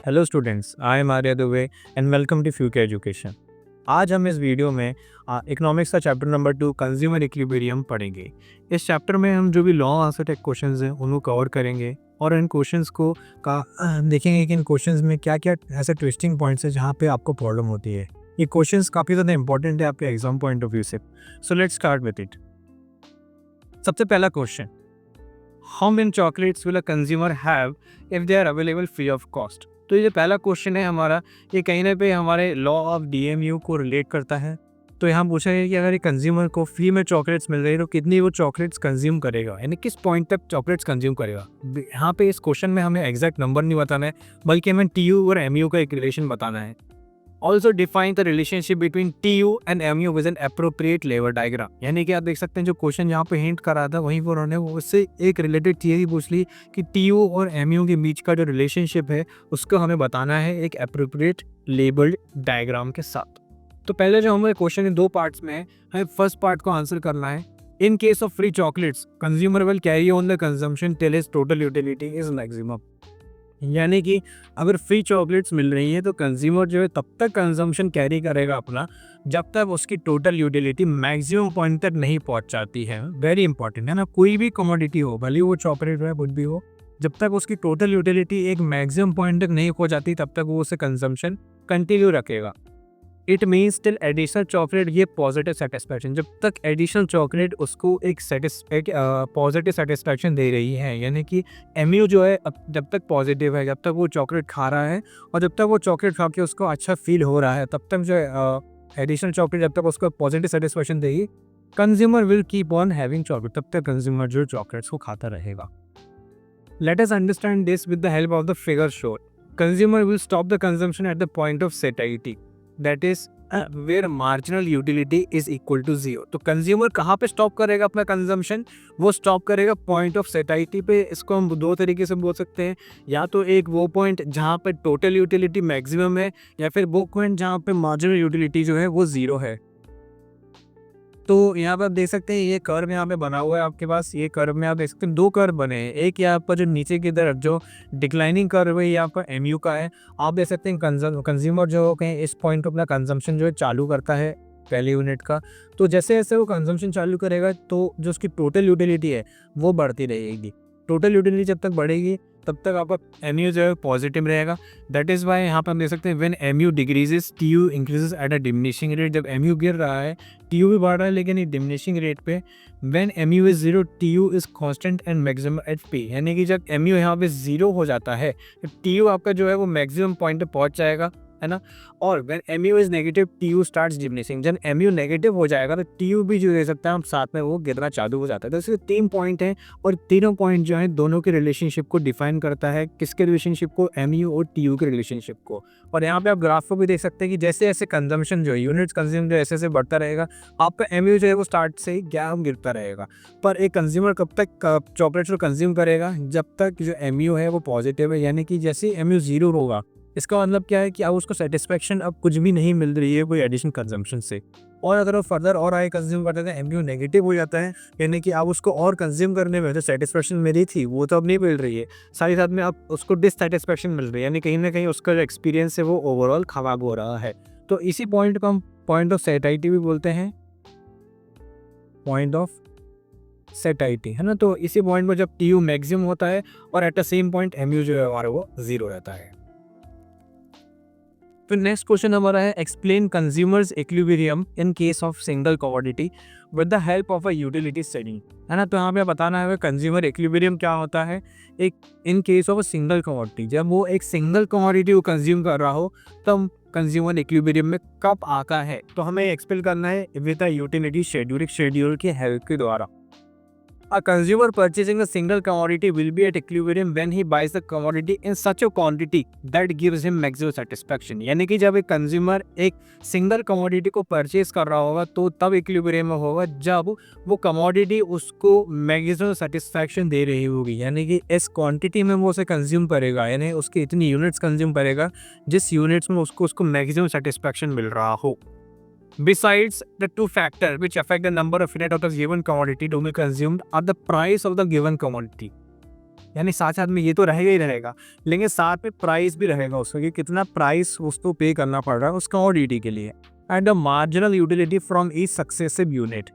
Hello students, I am Arya Dubey and welcome to Fuke education. आज हम इस वीडियो में इकोनॉमिक्स का चैप्टर नंबर 2 कंज्यूमर इक्विलिब्रियम पढ़ेंगे। इस चैप्टर में हम जो भी लॉ आंसर क्वेश्चंस हैं उनको कवर करेंगे और इन क्वेश्चंस को देखेंगे कि इन क्वेश्चंस में क्या क्या ऐसे ट्विस्टिंग पॉइंट्स हैं जहाँ पे आपको प्रॉब्लम होती है। ये क्वेश्चंस काफ़ी ज़्यादा इंपॉर्टेंट है आपके एग्जाम पॉइंट ऑफ व्यू से। So let's start with it. सबसे पहला question, how many chocolates will a consumer have if they are available free of cost. तो ये पहला क्वेश्चन है हमारा, ये कहीं ना पे हमारे लॉ ऑफ डीएमयू को रिलेट करता है। तो यहाँ पूछा है कि अगर एक कंज्यूमर को फ्री में चॉकलेट्स मिल रही है तो कितनी वो चॉकलेट्स कंज्यूम करेगा, यानी किस पॉइंट तक चॉकलेट्स कंज्यूम करेगा। यहाँ पे इस क्वेश्चन में हमें एग्जैक्ट नंबर नहीं बताना है, बल्कि हमें टीयू और एमयू का एक रिलेशन बताना है। Also define the relationship between TU and MU with an appropriate lever diagram. यानी कि आप देख सकते हैं जो क्वेश्चन यहाँ पे हिंट करा था वहीं पर उन्होंने उससे एक रिलेटेड थियरी पूछ ली कि टीयू और एमयू के बीच का जो रिलेशनशिप है उसको हमें बताना है एक एप्रोप्रिएट लेबल्ड डायग्राम के साथ। तो पहले जो हमारे क्वेश्चन दो पार्ट्स में है, हमें फर्स्ट पार्ट को आंसर करना है। In case of free chocolates consumer will carry on the consumption till his total utility is maximum. यानी कि अगर फ्री चॉकलेट्स मिल रही है तो कंज्यूमर जो है तब तक कंजम्पशन कैरी करेगा अपना जब तक उसकी टोटल यूटिलिटी मैक्सिमम पॉइंट तक नहीं पहुंच जाती है। वेरी इंपॉर्टेंट है ना, कोई भी कमोडिटी हो, भले वो चॉकलेट हो कुछ भी हो, जब तक उसकी टोटल यूटिलिटी एक मैक्सिमम पॉइंट तक नहीं पहुंच जाती तब तक वो उसे कंजम्पशन कंटिन्यू रखेगा। It means till additional chocolate, ये पॉजिटिव सेटिस्फैक्शन, जब तक एडिशनल चॉकलेट उसको एक पॉजिटिव सेटिस्फैक्शन दे रही है। यानी कि एमयू जो है जब तक पॉजिटिव है, जब तक वो चॉकलेट खा रहा है और जब तक वो चॉकलेट खा के उसको अच्छा फील हो रहा है, तब तक जो है एडिशनल चॉकलेट जब तक उसको पॉजिटिव सेटिस्फैक्शन देगी, consumer will keep on having chocolate, तब तक कंज्यूमर जो चॉकलेट्स को खाता रहेगा। Let us understand this with the help of the figure show. Consumer will stop the consumption at the point of satiety, that is where marginal utility is equal to 0। तो consumer कहाँ पे stop करेगा अपना consumption? वो stop करेगा point of सेटाइटी पे। इसको हम दो तरीके से बोल सकते हैं, या तो एक वो पॉइंट जहाँ पे टोटल यूटिलिटी मैक्सिमम है, या फिर वो पॉइंट जहाँ पे मार्जिनल यूटिलिटी जो है वो 0 है। तो यहाँ पे आप देख सकते हैं ये कर्व यहाँ पे बना हुआ है आपके पास। ये कर्व में आप देख सकते हैं दो कर्व बने हैं, एक यहाँ पर जो नीचे की तरफ जो डिक्लाइनिंग कर्व है यहाँ पर एमयू का है। आप देख सकते हैं कंज्यूमर जो कहीं इस पॉइंट पर अपना कंजम्पशन जो है चालू करता है पहले यूनिट का। तो जैसे जैसे वो कंजम्पशन चालू करेगा तो जो उसकी टोटल यूटिलिटी है वो बढ़ती रहेगी। टोटल यूटिलिटी जब तक बढ़ेगी तब तक आपका एमयू जो है पॉजिटिव रहेगा। दैट इज़ वाई यहाँ पर हम देख सकते हैं when MU decreases TU increases at a diminishing rate. जब एमयू गिर रहा है टीयू भी बढ़ रहा है, लेकिन ये डिमिनिशिंग रेट पे। When MU is 0 TU is constant and maximum at P. यानी कि जब एमयू यहाँ पे 0 हो जाता है तो टीयू आपका जो है वो मैक्सिमम पॉइंट पे पहुँच जाएगा, है ना। और when MU is negative TU starts diminishing. जब एमयू नेगेटिव हो जाएगा तो टीयू भी जो दे सकता है हम साथ में वो गिरना चालू हो जाता है। तो इसके 3 पॉइंट हैं और तीनों पॉइंट जो है दोनों के रिलेशनशिप को डिफाइन करता है। किसके रिलेशनशिप को? एमयू और टीयू के रिलेशनशिप को। और यहाँ पे आप ग्राफ को भी देख सकते हैं कि जैसे जैसे कंजम्पशन जो है यूनिट्स कंज्यूम जो ऐसे बढ़ता रहेगा, आपका एमयू जो है वो स्टार्ट से ही गैप गिरता रहेगा। पर एक कंज्यूमर कब तक चॉकलेट्स को कंज्यूम करेगा? जब तक जो एमयू है वो पॉजिटिव है। यानी कि जैसे एमयू 0 होगा, इसका मतलब क्या है कि अब उसको सेटिस्फैक्शन अब कुछ भी नहीं मिल रही है कोई एडिशनल कंजम्पशन से। और अगर वो फर्दर और आगे कंज्यूम करते हैं एमयू नेगेटिव हो जाता है, यानी कि अब उसको और कंज्यूम करने में जो सेटिस्फैक्शन मिली थी वो तो अब नहीं मिल रही है, साथ ही साथ में अब उसको डिससेटिस्फैक्शन मिल रही है। यानी कहीं ना कहीं उसका जो एक्सपीरियंस है वो ओवरऑल खराब हो रहा है। तो इसी पॉइंट को हम पॉइंट ऑफ सेटाइटी भी बोलते हैं, पॉइंट ऑफ सेटाइटी, है ना। तो इसी पॉइंट पर जब टीयू मैक्सिमम होता है और at the same point MU जो है हमारा वो 0 रहता है। फिर नेक्स्ट क्वेश्चन हमारा है, explain consumers equilibrium in case of single commodity with the help of a utility study, है ना। तो यहाँ पे बताना है कंज्यूमर इक्विलिब्रियम क्या होता है एक in case of a single commodity. जब वो एक सिंगल कमोडिटी को कंज्यूम कर रहा हो तब कंज्यूमर इक्विलिब्रियम में कब आता है। तो हमें एक्सप्लेन करना है विद द यूटिलिटी शेड्यूल की हेल्प के द्वारा। A consumer purchasing a single commodity will be at equilibrium when he buys the commodity in such a quantity that gives him maximum satisfaction। यानी कि जब एक कंज्यूमर एक सिंगल कमोडिटी को purchase कर रहा होगा तो तब इक्विलिब्रियम में होगा जब वो कमोडिटी उसको मैक्सिमम सेटिस्फैक्शन दे रही होगी। यानी कि इस क्वांटिटी में वो उसे कंज्यूम करेगा, यानी उसकी इतनी यूनिट्स कंज्यूम करेगा जिस यूनिट्स में उसको मैक्सिमम सेटिस्फैक्शन मिल रहा हो। Besides, the two factors which affect the number of units of the given commodity to be consumed are the price of the given commodity। यानी साथ साथ में ये तो रहेगा ही रहेगा, लेकिन साथ में प्राइस भी रहेगा उसका कि कितना प्राइस उसको पे करना पड़ रहा है उस कमोडिटी के लिए। And the marginal utility from each successive unit.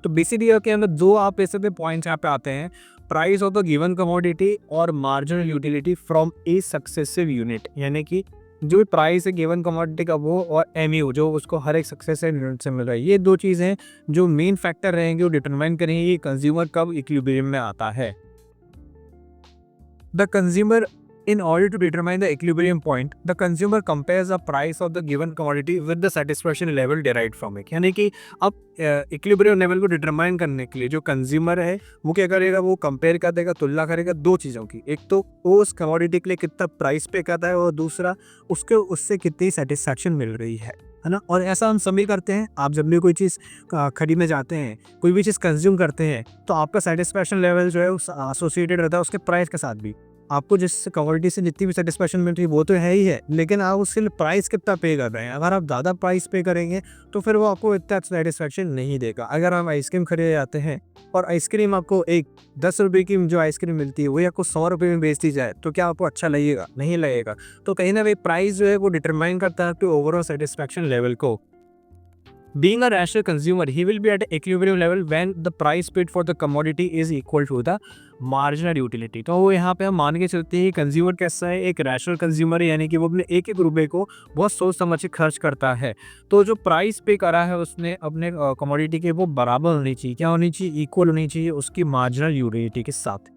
तो बेसिकली के अंदर दो आप ऐसे पे पॉइंट्स यहाँ पे आते हैं, price of the given commodity और marginal utility from each successive unit. यानी कि जो भी प्राइस है गिवन कमोडिटी का वो, और एमयू जो उसको हर एक सक्सेसिव यूनिट से मिल रहा है। ये दो चीज़ें जो मेन फैक्टर रहेंगे वो डिटरमाइन करेंगे कि कंज्यूमर कब इक्विलिब्रियम में आता है। The consumer, in order to determine the equilibrium point, the consumer compares the price of the given commodity with the satisfaction level derived from it। यानी कि अब इक्विलिब्रियम लेवल को डिटरमाइन करने के लिए जो कंज्यूमर है वो क्या करेगा, वो कंपेयर कर देगा, तुलना करेगा दो चीज़ों की। एक तो वो उस कमोडिटी के लिए कितना प्राइस पे करता है, और दूसरा उससे कितनी सेटिस्फैक्शन मिल रही है ना। और ऐसा हम सभी करते हैं। आप जब भी कोई चीज़ खरीदने जाते हैं, कोई भी चीज़ कंज्यूम करते हैं, तो आपका सेटिस्फैक्शन लेवल जो है उस एसोसिएटेड रहता है उसके प्राइस के साथ भी। आपको जिस कमोडिटी से जितनी भी सेटिस्फैक्शन मिल रही है वो तो है ही है, लेकिन आप उसके लिए प्राइस कितना पे कर रहे हैं। अगर आप ज़्यादा प्राइस पे करेंगे तो फिर वो आपको इतना सेटिस्फैक्शन नहीं देगा। अगर हम आइसक्रीम खरीदे जाते हैं और आइसक्रीम आपको एक 10 रुपये की जो आइसक्रीम मिलती है वही आपको 100 रुपये में बेच दी जाए, तो क्या आपको अच्छा लगेगा? नहीं लगेगा। तो कहीं ना कहीं प्राइस जो है वो डिटरमाइन करता है आपके ओवरऑल सेटिस्फैक्शन लेवल को। Being a rational consumer, he will be at an equilibrium level when the price paid for the commodity is equal to the marginal utility। तो वो यहाँ पे हम मान के चलते हैं कंज्यूमर कैसा है, एक रैशनल कंज्यूमर है, यानी कि वो अपने एक एक रुपये को बहुत सोच समझ के खर्च करता है। तो जो प्राइस पे करा है उसने अपने कमोडिटी के, वो बराबर होनी चाहिए। क्या होनी चाहिए? इक्वल होनी चाहिए उसकी मार्जिनल यूटिलिटी के साथ।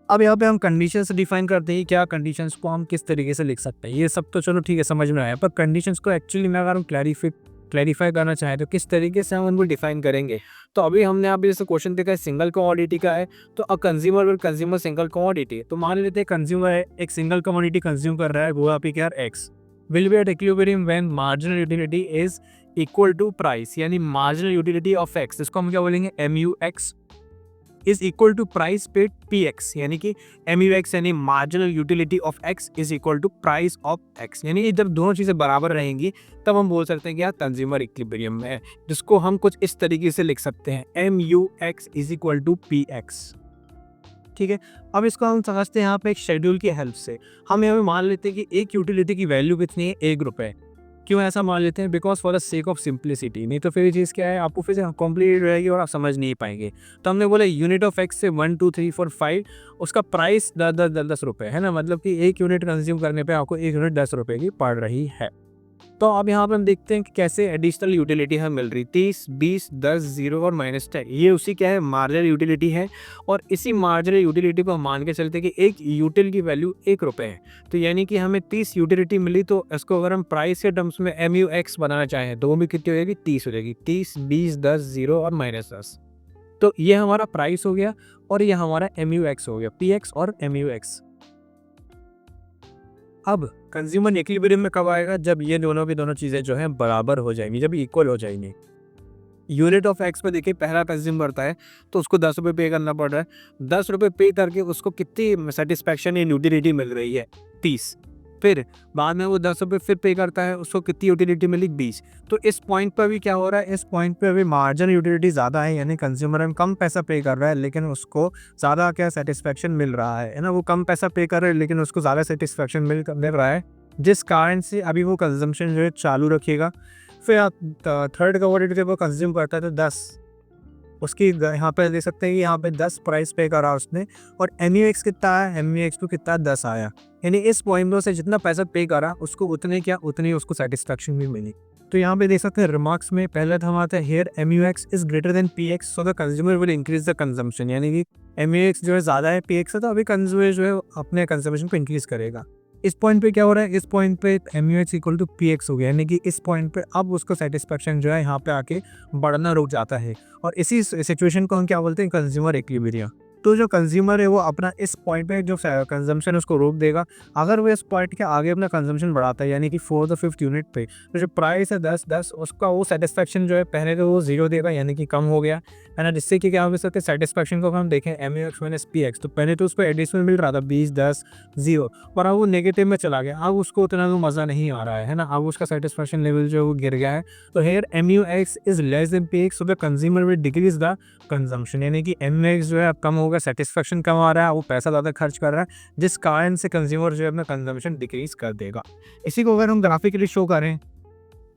अब यहाँ पे हम कंडीशंस डिफाइन करते हैं, क्या कंडीशंस को हम किस तरीके से लिख सकते हैं। ये सब तो चलो ठीक है, समझ में आया, पर कंडीशंस को एक्चुअली में अगर हम क्लैरिफाई करना चाहें तो किस तरीके से हम उनको डिफाइन करेंगे। तो अभी हमने आप जैसे क्वेश्चन देखा है सिंगल कमोडिटी का है, तो a consumer will consume single commodity. तो मान लेते हैं कंज्यूमर है, एक सिंगल कमोडिटी कंज्यूम कर रहा है, वो आप क्या X will be at equilibrium when marginal utility is equal to price. यानी मार्जिनल यूटिलिटी ऑफ एक्स, इसको हम क्या बोलेंगे, MUX is equal to price paid PX। यानी कि MUX यानी marginal utility of X is equal to price of X। यानी जब दोनों चीज़ें बराबर रहेंगी तब हम बोल सकते हैं कि यार कंज्यूमर इक्विलिब्रियम में है, जिसको हम कुछ इस तरीके से लिख सकते हैं, MUX is equal to PX। ठीक है, अब इसको हम समझते हैं यहाँ पे एक शेड्यूल की हेल्प से। हम यहाँ पे मान लेते हैं कि एक यूटिलिटी की वैल्यू कितनी है, 1 रुपये। क्यों ऐसा मान लेते हैं? Because for the sake of simplicity, नहीं तो फिर ये चीज़ क्या है, आपको फिर से कॉम्प्लिकेटेड रहेगी और आप समझ नहीं पाएंगे। तो हमने बोला यूनिट ऑफ एक्स से 1 2 3 4 5, उसका प्राइस 10 रुपये है ना, मतलब कि एक यूनिट कंज्यूम करने पे आपको एक यूनिट 10 रुपये की पड़ रही है। तो अब यहाँ पे हम देखते हैं कि कैसे एडिशनल यूटिलिटी हमें मिल रही, 30, 20, 10, 0 और -10। ये उसी क्या है, मार्जिनल यूटिलिटी है। और इसी मार्जिनल यूटिलिटी को हम मान के चलते हैं कि एक यूटिल की वैल्यू 1 रुपये है। तो यानी कि हमें 30 यूटिलिटी मिली, तो इसको अगर हम प्राइस के टर्म्स में MUX बनाना चाहें तो वो भी कितनी हो जाएगी, 30 हो जाएगी। 30, 20, 10, 0 और -10। तो ये हमारा प्राइस हो गया और ये हमारा MUX हो गया, PX और MUX। अब कंज्यूमर इक्विलिब्रियम में कब आएगा? जब ये दोनों चीज़ें जो हैं बराबर हो जाएंगी, जब इक्वल हो जाएंगी। यूनिट ऑफ एक्स पे देखिए पहला कंज्यूम करता है तो उसको 10 रुपये पे करना पड़ रहा है। 10 रुपये पे करके उसको कितनी सेटिस्फैक्शन या यूटिलिटी मिल रही है, 30। फिर बाद में वो 10 रुपये फिर पे करता है, उसको कितनी यूटिलिटी मिली, 20। तो इस पॉइंट पर भी क्या हो रहा है, इस पॉइंट पे अभी मार्जिनल यूटिलिटी ज़्यादा है, यानी कंज्यूमर हम कम पैसा पे कर रहा है लेकिन उसको ज़्यादा क्या सेटिस्फैक्शन मिल रहा है ना। वो कम पैसा पे कर रहा है लेकिन उसको ज़्यादा सेटिस्फैक्शन मिल रहा है, जिस कारण से अभी वो कंजम्पशन जो है चालू रखेगा। फिर आप थर्ड कमोडिटी जब वो कंज्यूम करता है तो 10, उसकी यहाँ पे देख सकते हैं कि यहाँ पे 10 प्राइस पे करा उसने, और MUX कितना है, MUX को कितना 10 आया। यानी इस पॉइंट से जितना पैसा पे करा उसको उतनी उसको सेटिस्फैक्शन भी मिली। तो यहाँ पे देख सकते हैं रिमार्क्स में पहले था हमारा here MUX is greater than PX so the consumer will increase the consumption. यानी कि MUX जो है ज़्यादा है PX से, तो अभी कंज्यूमर जो है अपने कंजम्पशन को इंक्रीज करेगा। इस पॉइंट पे क्या हो रहा है, इस पॉइंट पे MUX इक्वल टू PX हो गया, यानी कि इस पॉइंट पे अब उसको सेटिस्फैक्शन जो है यहाँ पे आके बढ़ना रुक जाता है। और इसी सिचुएशन को हम क्या बोलते हैं, कंज्यूमर इक्विलिब्रियम। तो जो कंज्यूमर है वो अपना इस पॉइंट पे जो कंजम्पशन उसको रोक देगा। अगर वो इस पॉइंट के आगे अपना कंजम्पशन बढ़ाता है, यानी कि 4th और 5th यूनिट पे, तो जो प्राइस है 10, उसका वो सेटिस्फैक्शन जो है पहले तो वो 0 देगा, यानी कि कम हो गया है ना। जिससे कि क्या हो सकता है, सेटिस्फैक्शन को हम देखें MUX माइनस PX, तो पहले तो उसको एडिशनल मिल रहा था 20, 10, 0, पर अब वो नेगेटिव में चला गया। अब उसको उतना तो मज़ा नहीं आ रहा है ना, अब उसका सेटिस्फैक्शन लेवल जो है वो गिर गया है। तो here MUX is less than PX, so the consumer will decrease the consumption, यानी कि MUX जो है अब कम हो गया का सेटिस्फेक्शन कम आ रहा है, वो पैसा ज़्यादा खर्च कर रहा है, जिस कारण से कंज्यूमर जो है अपना कंजम्पशन डिक्रीज़ कर देगा। इसी को अगर हम ग्राफिकली शो करें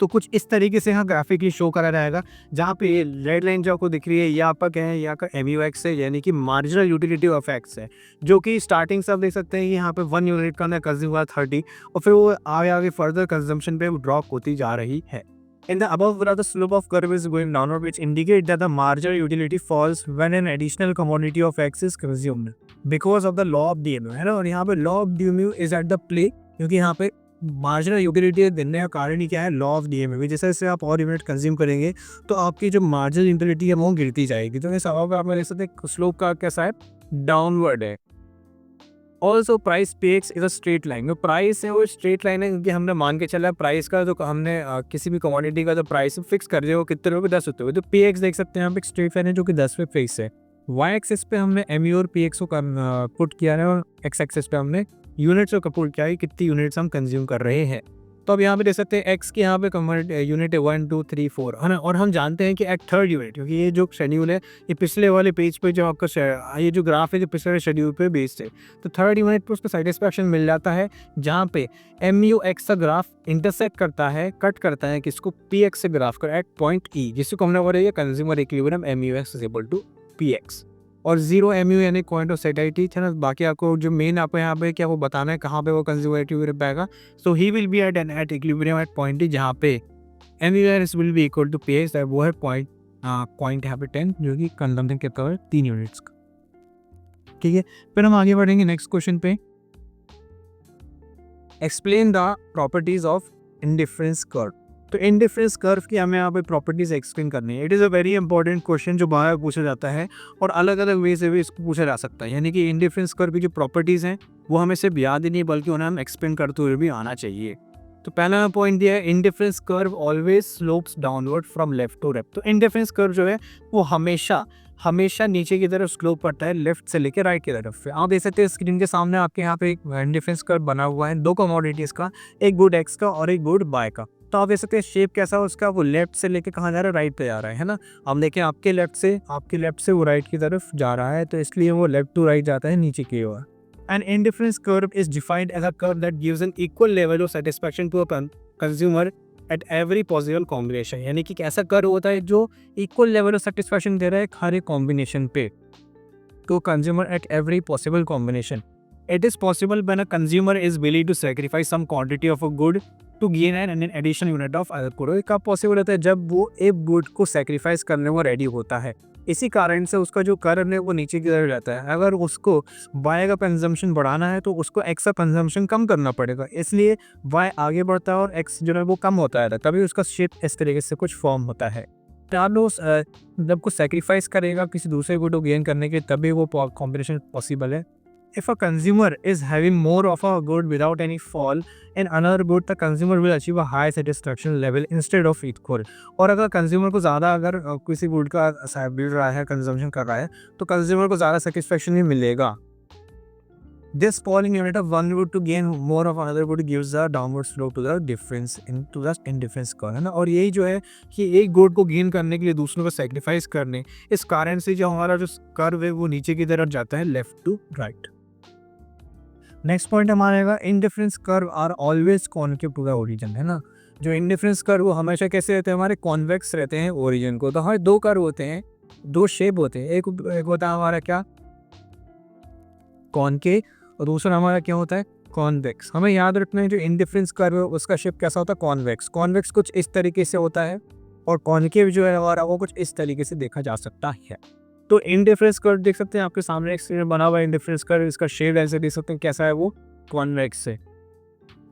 तो कुछ इस तरीके से यहाँ ग्राफिकली शो करा रहेगा, जहाँ पे ये रेड लाइन जो आपको दिख रही है ये आपका क्या है, यहाँ का MUX है, यानी कि मार्जिनल यूटिलिटी ऑफ एक्स है, जो कि स्टार्टिंग से आप देख सकते हैं कि यहाँ पे 1 यूनिट का अंदर कंज्यूम हुआ 30 और फिर वो आगे आगे फर्दर कंजम्पशन पे ड्रॉप होती जा रही है। In the above graph, the slope of curve is going downward, which indicate that the marginal utility falls when an additional commodity of X is consumed because of the law of DMU, है ना। और यहाँ पे law of DMU is at the play, क्योंकि यहाँ पे marginal utility देने का कारण ही क्या है, लॉ ऑफ DMU। जैसे जैसे आप और यूनिट कंज्यूम करेंगे तो आपकी जो मार्जिनल यूटिलिटी है वो गिरती जाएगी। तो इस सवाल पे आप देख सकते हैं स्लोप का कैसा है, डाउनवर्ड है। Also price PX is a straight line, जो प्राइस है वो स्ट्रेट लाइन है, क्योंकि हमने मान के चला प्राइस का, तो हमने किसी भी कमोडिटी का जो प्राइस फिक्स कर दिया वो कितने रुपये 10 होते हुए, तो PX देख सकते हैं यहाँ पे स्ट्रेट लाइन है जो कि 10 पे फिक्स है। Y एक्सिस पे हमने MU और PX को पुट किया है और X एक्सिस पे हमने यूनिट्स को पुट किया है, कितनी यूनिट्स हम कंज्यूम कर रहे हैं। तो अब यहाँ पे देख सकते हैं X की यहाँ पे यूनिट है 1 2 3 4, है ना। और हम जानते हैं कि एक थर्ड यूनिट, क्योंकि ये जो शेड्यूल है ये पिछले वाले पेज पे जो आपका ये जो ग्राफ है जो पिछले शेड्यूल पे बेस्ड है, तो थर्ड यूनिट पे उसको सेटिस्फैक्शन मिल जाता है, जहाँ पे MUX का ग्राफ इंटरसेक्ट करता है, कट करता है किसको, PX से ग्राफ कर एट पॉइंट E, जिसको हमने बोला consumer equilibrium MUX is equal to PX। और 0 MU यानी पॉइंट ऑफ सेटिलिटी है ना। बाकी आपको जो मेन आपको यहाँ पे क्या वो बताना है कहाँ पे वो कंज्यूमर इक्विलिब्रियम पाएगा। So he will be at equilibrium at point E, जहाँ पे MUX will be equal to PX, वो है पॉइंट यहाँ पे 10, जो कि कंजम्पशन कितना है 3 यूनिट्स का। ठीक है, फिर हम आगे बढ़ेंगे नेक्स्ट क्वेश्चन पे। Explain the properties of indifference curve. तो इंडिफरेंस कर्व की हमें यहाँ पे प्रॉपर्टीज एक्सप्लेन करनी है। It is a very important question जो बार पूछा जाता है और अलग अलग वे से भी इसको पूछा जा सकता है। यानी कि इंडिफरेंस कर्व की जो प्रॉपर्टीज़ हैं वो हमें सिर्फ याद ही नहीं बल्कि उन्हें हम एक्सप्लेन करते हुए भी आना चाहिए। तो पहला पॉइंट दिया है, indifference curve always slopes downward from left to right. तो इंडिफरेंस कर्व जो है वो हमेशा नीचे की तरफ स्लोप पड़ता है, लेफ्ट से लेकर राइट की तरफ। आप देख सकते हैं स्क्रीन के सामने आपके यहाँ पे एक इंडिफरेंस कर्व बना हुआ है, दो कमोडिटीज़ का, एक गुड X का और एक गुड Y का। तो आप देख सकते हैं शेप कैसा है उसका, वो लेफ्ट से लेके कहाँ जा रहा है, राइट पे जा रहा है ना। हम देखें आपके लेफ्ट से वो राइट की तरफ जा रहा है, तो इसलिए वो लेफ्ट टू राइट जाता है नीचे की ओर। An indifference curve is defined as a curve that gives an equal level of satisfaction to a consumer at every possible combination। यानी कि ऐसा कर्व होता है जो इक्वल लेवल ऑफ सेटिस्फैक्शन दे रहा है हर एक कॉम्बिनेशन पे, तो consumer at every possible combination. It is possible when a consumer is willing to sacrifice some quantity of a good to gain an additional unit of other good। कब possible होता है, जब वो एक गुड को sacrifice करने में ready होता है। इसी कारण से उसका जो कर्व है वो नीचे की तरफ जाता है। अगर उसको Y का कंजम्पशन बढ़ाना है तो उसको X का कंजम्पशन कम करना पड़ेगा, इसलिए Y आगे बढ़ता है और X जो है वो कम होता है, तभी उसका शेप इस तरीके से कुछ फॉर्म होता है। जब को सेक्रीफाइस करेगा किसी दूसरे गुड को गेन करने के, तभी वो कॉम्बिनेशन पॉसिबल है। If a consumer is having more of a good without any fall in another good, the consumer will achieve a high satisfaction level instead of equal। और अगर कंज्यूमर को ज़्यादा अगर किसी गुड का मिल रहा है, कंजम्पशन कर रहा है, तो कंज्यूमर को ज़्यादा सेटिस्फैक्शन भी मिलेगा। This falling unit of one good to gain more of another good gives a downward slope to the difference into the indifference curve, है ना। और यही जो है कि एक गुड को गेन करने के लिए दूसरों को सेक्रीफाइस करने, इस कारण से जो हमारा जो कर्व है वो नीचे की तरफ जाता है, left to right. Next point हमारा आएगा, indifference curve are always concave to the origin, है ना। जो इंडिफरेंस कर्व वो हमेशा कैसे रहते हैं, हमारे कॉन्वेक्स रहते हैं ओरिजिन को। तो हमारे दो कर्व होते हैं, दो शेप होते हैं, एक होता है हमारा क्या, कॉनकेव, और दूसरा हमारा क्या होता है, कॉन्वेक्स। हमें याद रखना है जो इंडिफरेंस कर्व है उसका शेप कैसा होता है, कॉन्वेक्स। कॉन्वेक्स कुछ इस तरीके से होता है और कॉनकेव जो है हमारा वो कुछ इस तरीके से देखा जा सकता है। तो इंडिफरेंस कर्व देख सकते हैं आपके सामने एक स्क्रीन बना हुआ है इंडिफरेंस कर्व, इसका शेप ऐसे देख सकते हैं कैसा है, वो कॉन्वेक्स है।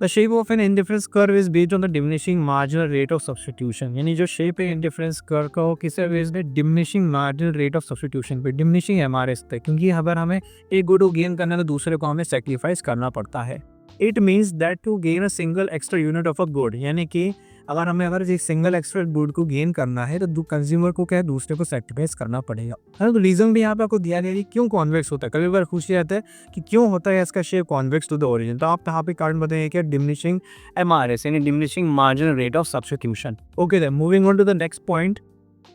The shape of an indifference curve is based on the diminishing marginal rate of substitution. यानी जो शेप है इंडिफरेंस कर्व का वो किससे बेस्ड है, diminishing marginal rate of substitution पे। डिमिनिशिंग है हमारे इस पे, क्योंकि अगर हमें एक गुड को गेन करना है तो दूसरे को हमें सेक्रीफाइस करना पड़ता है। It means that to gain a single extra unit of a good, यानी कि अगर एक सिंगल एक्स्ट्रा गुड को गेन करना है तो कंज्यूमर को क्या है, दूसरे को सेक्रीफाइस करना पड़ेगा, है ना। तो रीजन भी यहाँ पे आपको दिया गया है क्यों कॉन्वेक्स होता है। कभी बार पूछा जाता है कि क्यों होता है इसका shape convex to the origin, तो आप यहाँ पे कारण बताइए क्या, डिमिनिशिंग MRS यानी diminishing marginal rate of substitution. Okay then moving on to the next point,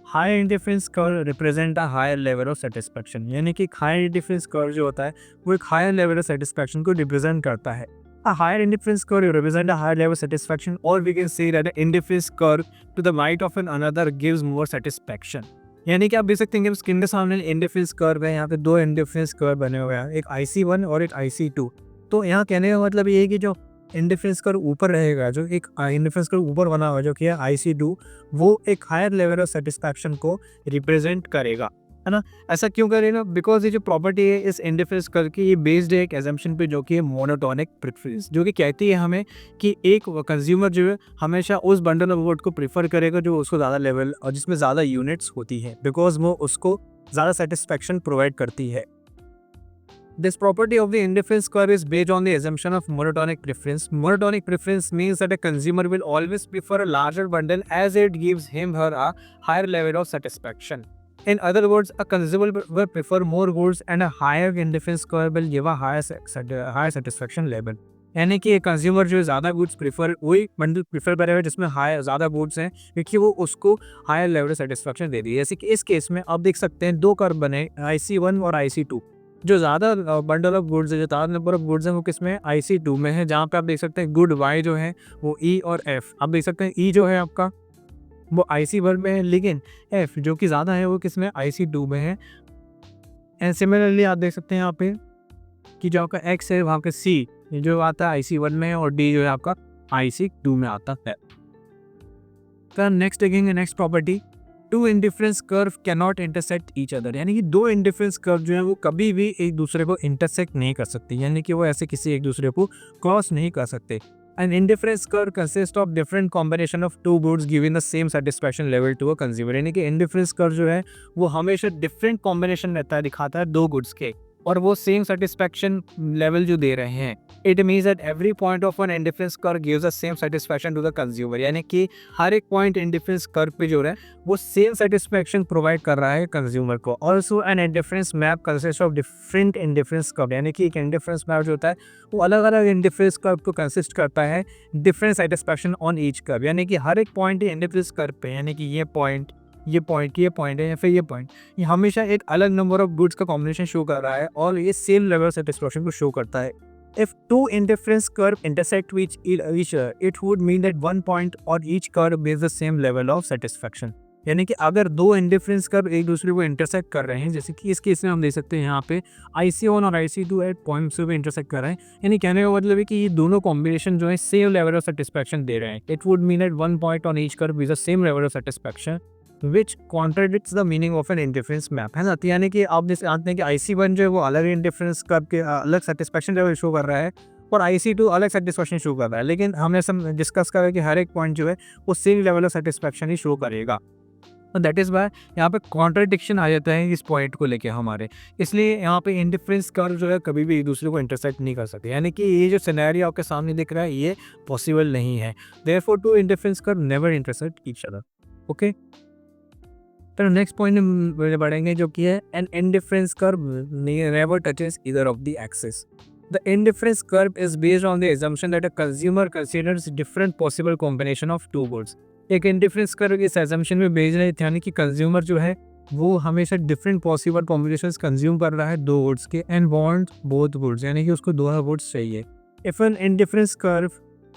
higher indifference curve represent a higher level of satisfaction, यानी कि हायर इंडिफरेंस कर्व जो होता है वो एक हायर लेवल ऑफ सेटिस्फैक्शन को represent करता है। A higher indifference curve represents a higher level of satisfaction, or we can say that the indifference curve to the right of another gives more satisfaction. यानी कि आप देख सकते हैं कि स्क्रीन के सामने इंडिफरेंस कर्व है, यहाँ पे दो इंडिफरेंस कर्व बने हुए हैं, एक IC1 और एक IC2। तो यहाँ कहने का मतलब ये है कि जो इंडिफरेंस कर्व ऊपर रहेगा, जो एक इंडिफरेंस कर्व ऊपर बना हुआ जो कि है IC2, वो एक हायर लेवल ऑफ सेटिस्फैक्शन को रिप्रेजेंट करेगा, है ना। ऐसा क्यों करेगा? बिकॉज ये जो प्रॉपर्टी है इस इंडिफरेंस कर्व की, ये बेस्ड है एक एजम्पशन पे जो कि है मोनोटोनिक प्रेफरेंस, जो कि कहती है हमें कि एक कंज्यूमर जो है हमेशा उस बंडल ऑफ वुड को प्रीफर करेगा जो उसको ज़्यादा लेवल और जिसमें ज़्यादा यूनिट्स होती है, बिकॉज वो उसको ज़्यादा सेटिस्फैक्शन प्रोवाइड करती है। This property of the indifference curve is based on the assumption of monotonic preference. Monotonic preference means that a consumer will always prefer a larger bundle as it gives him/her a higher level of satisfaction. In other words, a consumer will prefer more goods and a higher indifference curve will give a higher satisfaction level. यानी कि एक consumer जो ज़्यादा goods prefer वही bundle prefer करेगा जिसमें high ज़्यादा goods हैं, क्योंकि वो उसको हायर लेवल सेटिस्फैक्शन दे दी है। जैसे कि इस केस में आप देख सकते हैं दो कर्व बने IC1 और IC2। जो ज़्यादा बंडल ऑफ गुड्स है, जो ज़्यादा नंबर ऑफ गुड्स हैं वो किस में? IC2 में है, जहाँ पे आप देख सकते हैं गुड Y जो है वो E और F। आप देख सकते हैं E जो है आपका वो IC1 में है, लेकिन F जो कि ज़्यादा है वो किस में? IC2 में है। एंड सिमिलरली आप देख सकते हैं यहाँ पे कि जो आपका X है वहाँ पे C जो आता है IC1 में है और D जो है आपका IC2 में आता है। तो नेक्स्ट देखेंगे next property, two indifference curve can not intersect each other, यानी कि दो इंडिफरेंस कर्व जो है वो कभी भी एक दूसरे को इंटरसेक्ट नहीं कर सकते, यानी कि वो ऐसे किसी एक दूसरे को क्रॉस नहीं कर सकते। An indifference curve consists of different combination of two goods giving the same satisfaction level to a consumer, यानी कि indifference curve जो है वो हमेशा different combination रहता है, दिखाता है दो goods के और वो सेम सेटिस्फैक्शन लेवल जो दे रहे हैं। It means that every point of an indifference curve gives the same satisfaction to the consumer, यानी कि हर एक पॉइंट इंडिफरेंस कर्व पे जो है वो सेम सेटिस्फैक्शन प्रोवाइड कर रहा है कंज्यूमर को। Also an indifference map consist of different indifference curve, यानी कि एक इंडिफरेंस मैप जो होता है वो अलग अलग इंडिफरेंस कर्व को कंसिस्ट करता है different satisfaction on each curve, यानी कि हर एक पॉइंट इंडिफरेंस कर्व पे, यानी कि ये पॉइंट है या फिर ये पॉइंट, ये हमेशा एक अलग नंबर ऑफ गुड्स का कॉम्बिनेशन शो कर रहा है और ये सेम लेवल ऑफ सेटिस्फैक्शन को शो करता है। If two indifference curve intersect with each other, it would mean that one point on each curve is the same level of satisfaction. यानी कि अगर दो इंडिफरेंस कर्व एक दूसरे को इंटरसेक्ट कर रहे हैं, जैसे कि इस केस में हम देख सकते हैं यहाँ पे IC1 और IC2 एट पॉइंट से भी इंटरसेक्ट कर रहे हैं, यानी कहने का मतलब है कि ये दोनों कॉम्बिनेशन जो है सेम लेवल ऑफ सेटिस्फैक्शन दे रहे हैं। It would mean that one point on each curve is the same level of satisfaction which contradicts the meaning of an indifference map, है ना। तो यानी कि आप जैसे जानते हैं कि IC1 जो है वो अलग इंडिफरेंस कर्व के अलग सेटिस्फैक्शन लेवल शो कर रहा है और IC2 अलग सेटिस्फैक्शन शो कर रहा है, लेकिन हमने सब डिस्कस करा कि हर एक पॉइंट जो है वो same level of satisfaction he show करेगा। तो दैट इज़ वाई यहाँ पे कॉन्ट्राडिक्शन आ जाता है इस पॉइंट को लेके हमारे, इसलिए यहाँ पे इंडिफरेंस कर्व जो है कभी भी एक दूसरे को इंटरसेक्ट नहीं कर सकते, यानी कि ये जो सिनेरियो आपके सामने दिख रहा है ये पॉसिबल नहीं है। Therefore two indifference curve never intersect each other. Okay, तो नेक्स्ट पॉइंट में बढ़ेंगे जो कि है an indifference curve never touches either of the axis. The indifference curve is based on the assumption that a consumer considers different possible combination of two goods. एक indifference curve इस assumption में based है, यानी कि consumer जो है वो हमेशा डिफरेंट पॉसिबल कॉम्बिनेशंस कंज्यूम कर रहा है दो गुड्स के एंड वांट बोथ गुड्स, यानी कि उसको दोनों गुड्स चाहिए। If an indifference curve